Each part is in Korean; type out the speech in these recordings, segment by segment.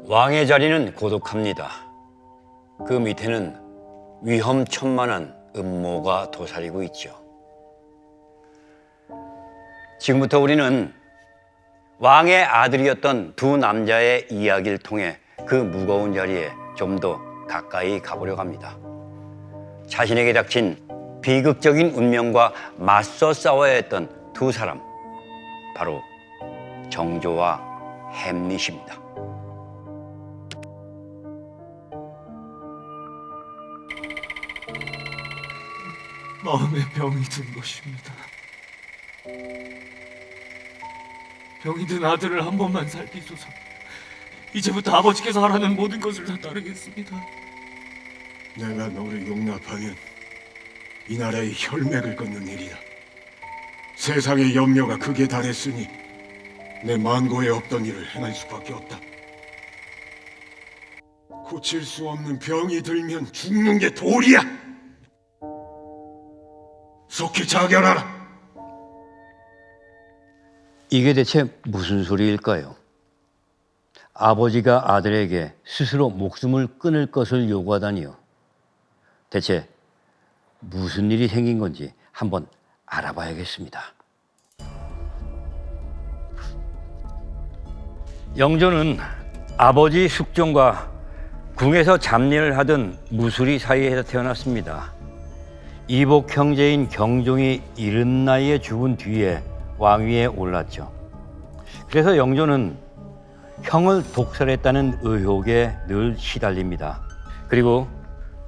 왕의 자리는 고독합니다. 그 밑에는 위험천만한 음모가 도사리고 있죠. 지금부터 우리는 왕의 아들이었던 두 남자의 이야기를 통해 그 무거운 자리에 좀 더 가까이 가보려고 합니다. 자신에게 닥친 비극적인 운명과 맞서 싸워야 했던 두 사람, 바로 정조와 햄릿입니다. 마음에 병이 든 것입니다. 병이 든 아들을 한 번만 살피소서. 이제부터 아버지께서 하라는 모든 것을 다 따르겠습니다. 내가 너를 용납하면 이 나라의 혈맥을 끊는 일이다. 세상의 염려가 극에 달했으니 내 만고에 없던 일을 행할 수밖에 없다. 고칠 수 없는 병이 들면 죽는 게 도리야. 속히 자결하라. 이게 대체 무슨 소리일까요? 아버지가 아들에게 스스로 목숨을 끊을 것을 요구하다니요. 대체 무슨 일이 생긴 건지 한번 알아봐야겠습니다. 영조는 아버지 숙종과 궁에서 잡일을 하던 무술이 사이에서 태어났습니다. 이복 형제인 경종이 이른 나이에 죽은 뒤에 왕위에 올랐죠. 그래서 영조는 형을 독살했다는 의혹에 늘 시달립니다. 그리고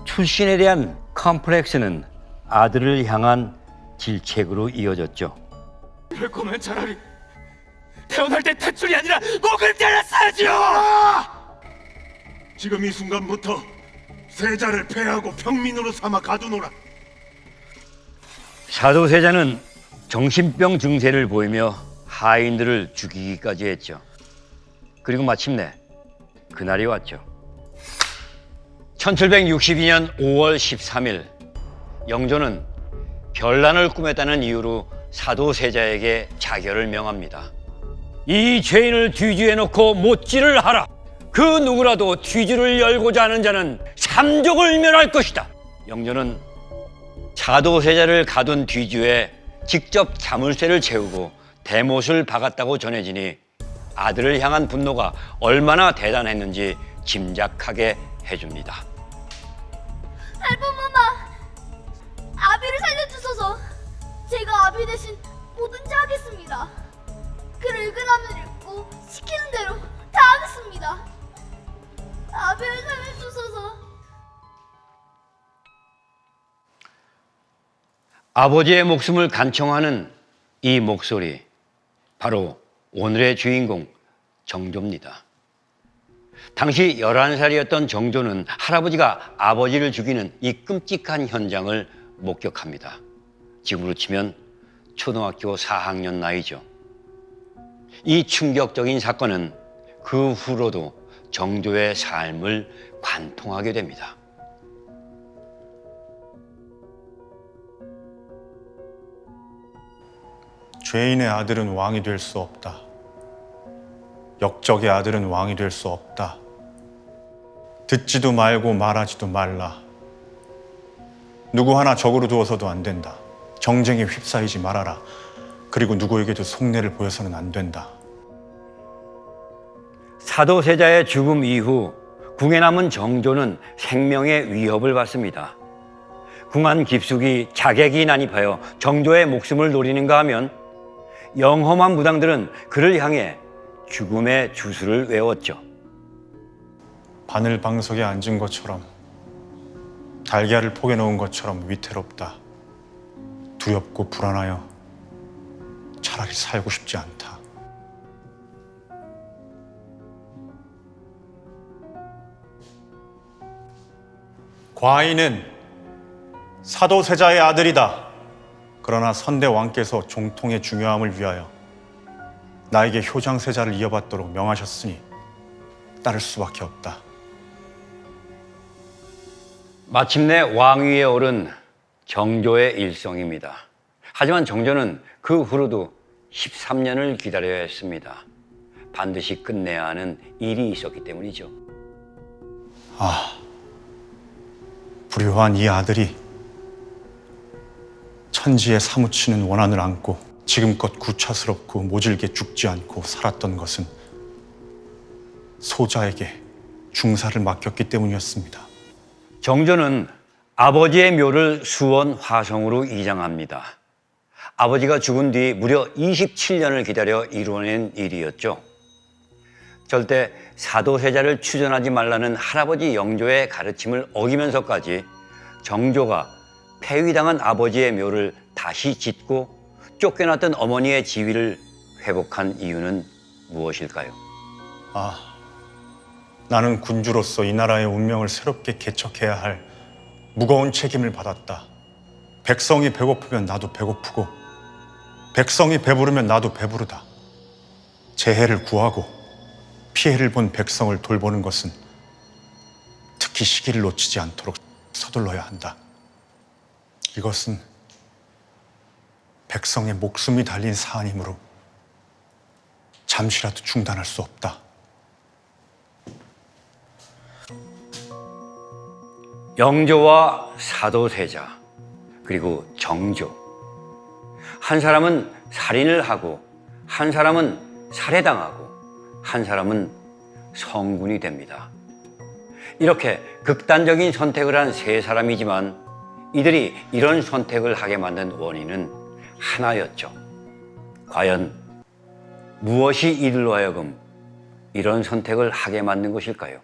출신에 대한 컴플렉스는 아들을 향한 질책으로 이어졌죠. 이럴 거면 차라리 태어날 때 탯줄이 아니라 목을 잘랐어야지요! 지금 이 순간부터 세자를 폐하고 평민으로 삼아 가두노라. 사도세자는 정신병 증세를 보이며 하인들을 죽이기까지 했죠. 그리고 마침내 그날이 왔죠. 1762년 5월 13일 영조는 변란을 꾸몄다는 이유로 사도세자에게 자결을 명합니다. 이 죄인을 뒤주에 놓고 못질을 하라. 그 누구라도 뒤주를 열고자 하는 자는 삼족을 멸할 것이다. 영조는 사도세자를 가둔 뒤주에 직접 자물쇠를 채우고 대못을 박았다고 전해지니 아들을 향한 분노가 얼마나 대단했는지 짐작하게 해줍니다. 할머마마, 아비를 살려주소서. 제가 아비 대신 뭐든지 하겠습니다. 그를 읽으라면 읽고 시키는 대로 다 하겠습니다. 아비를 살려주소서. 아버지의 목숨을 간청하는 이 목소리, 바로 오늘의 주인공 정조입니다. 당시 11살이었던 정조는 할아버지가 아버지를 죽이는 이 끔찍한 현장을 목격합니다. 지금으로 치면 초등학교 4학년 나이죠. 이 충격적인 사건은 그 후로도 정조의 삶을 관통하게 됩니다. 죄인의 아들은 왕이 될 수 없다. 역적의 아들은 왕이 될 수 없다. 듣지도 말고 말하지도 말라. 누구 하나 적으로 두어서도 안 된다. 정쟁에 휩싸이지 말아라. 그리고 누구에게도 속내를 보여서는 안 된다. 사도세자의 죽음 이후 궁에 남은 정조는 생명의 위협을 받습니다. 궁안 깊숙이 자객이 난입하여 정조의 목숨을 노리는가 하면 영험한 무당들은 그를 향해 죽음의 주술을 외웠죠. 바늘방석에 앉은 것처럼, 달걀을 포개 놓은 것처럼 위태롭다. 두렵고 불안하여 차라리 살고 싶지 않다. 과인은 사도세자의 아들이다. 그러나 선대 왕께서 종통의 중요함을 위하여 나에게 효장세자를 이어받도록 명하셨으니 따를 수밖에 없다. 마침내 왕위에 오른 정조의 일성입니다. 하지만 정조는 그 후로도 13년을 기다려야 했습니다. 반드시 끝내야 하는 일이 있었기 때문이죠. 불효한 이 아들이 천지에 사무치는 원한을 안고 지금껏 구차스럽고 모질게 죽지 않고 살았던 것은 소자에게 중사를 맡겼기 때문이었습니다. 정조는 아버지의 묘를 수원 화성으로 이장합니다. 아버지가 죽은 뒤 무려 27년을 기다려 이루어낸 일이었죠. 절대 사도세자를 추전하지 말라는 할아버지 영조의 가르침을 어기면서까지 정조가 폐위당한 아버지의 묘를 다시 짓고 쫓겨났던 어머니의 지위를 회복한 이유는 무엇일까요? 나는 군주로서 이 나라의 운명을 새롭게 개척해야 할 무거운 책임을 받았다. 백성이 배고프면 나도 배고프고 백성이 배부르면 나도 배부르다. 재해를 구하고 피해를 본 백성을 돌보는 것은 특히 시기를 놓치지 않도록 서둘러야 한다. 이것은 백성의 목숨이 달린 사안이므로 잠시라도 중단할 수 없다. 영조와 사도세자 그리고 정조, 한 사람은 살인을 하고 한 사람은 살해당하고 한 사람은 성군이 됩니다. 이렇게 극단적인 선택을 한 세 사람이지만 이들이 이런 선택을 하게 만든 원인은 하나였죠. 과연 무엇이 이들로 하여금 이런 선택을 하게 만든 것일까요?